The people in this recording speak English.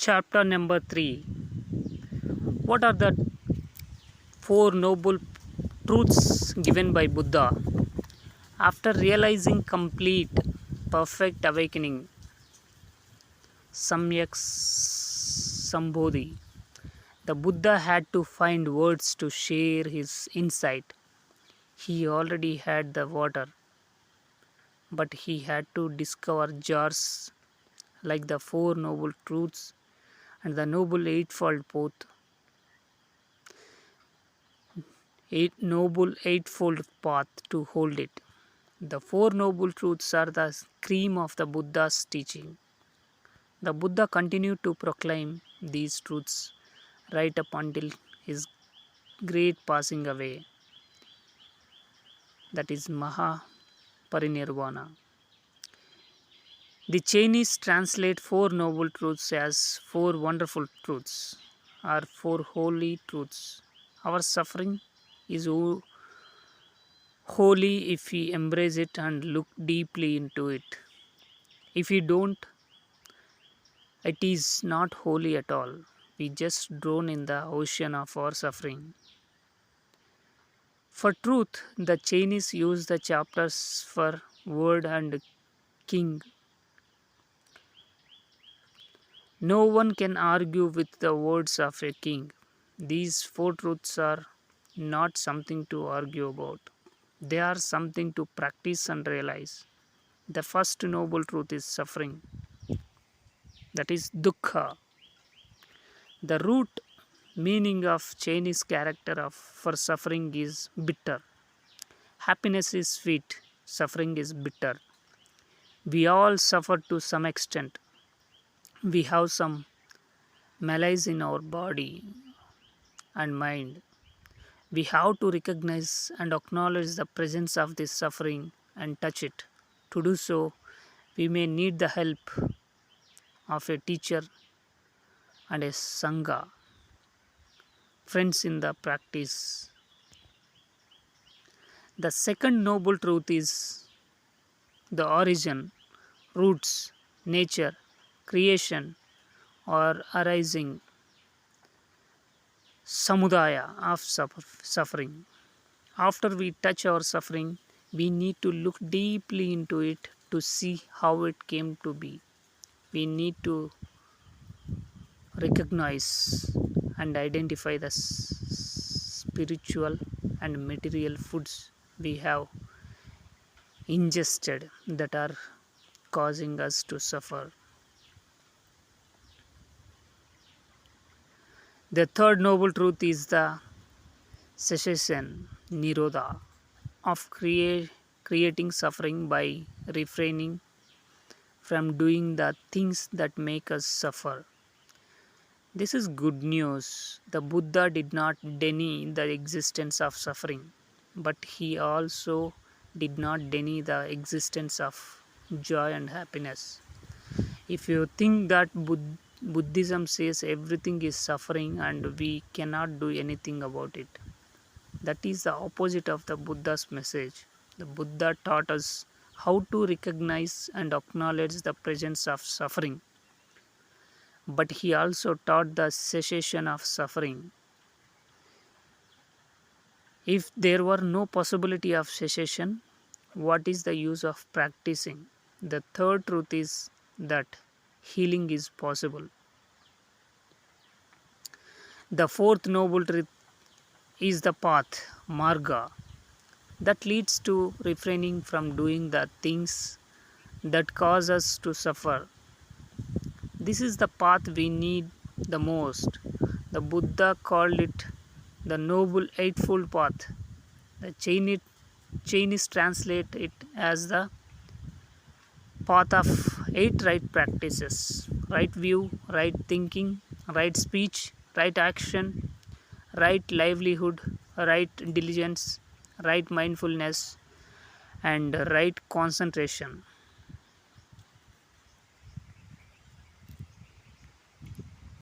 Chapter number 3. What are the four noble truths given by Buddha? After realizing complete, perfect awakening, Samyak Sambodhi, the Buddha had to find words to share his insight. He already had the water, but he had to discover jars like the Four Noble Truths and the Noble Eightfold Path to hold it. The Four Noble Truths are the cream of the Buddha's teaching. The Buddha continued to proclaim these truths right up until his great passing away, that is Mahaparinirvana. The Chinese translate Four Noble Truths as Four Wonderful Truths or Four Holy Truths. Our suffering is holy if we embrace it and look deeply into it. If we don't, it is not holy at all. We just drown in the ocean of our suffering. For truth, the Chinese use the chapters for word and king. No one can argue with the words of a king. These four truths are not something to argue about. They are something to practice and realize. The first noble truth is suffering. That is dukkha. The root meaning of Chinese character for suffering is bitter. Happiness is sweet, suffering is bitter. We all suffer to some extent. We have some malaise in our body and mind. We have to recognize and acknowledge the presence of this suffering and touch it. To do so, we may need the help of a teacher and a sangha, friends in the practice. The second noble truth is the origin, roots, nature, creation, or arising, samudaya of suffering. After we touch our suffering, we need to look deeply into it to see how it came to be. We need to recognize and identify the spiritual and material foods we have ingested that are causing us to suffer. The third noble truth is the cessation, nirodha, of creating suffering by refraining from doing the things that make us suffer. This is good news. The Buddha did not deny the existence of suffering, but he also did not deny the existence of joy and happiness. If you think that Buddhism says everything is suffering and we cannot do anything about it, that is the opposite of the Buddha's message. The Buddha taught us how to recognize and acknowledge the presence of suffering, but he also taught the cessation of suffering. If there were no possibility of cessation, what is the use of practicing? The third truth is that healing is possible. The fourth noble truth is the path, marga, that leads to refraining from doing the things that cause us to suffer. This is the path we need the most. The Buddha called it the Noble Eightfold Path. The Chinese translate it as the path of 8 right practices: right view, right thinking, right speech, right action, right livelihood, right diligence, right mindfulness, and right concentration.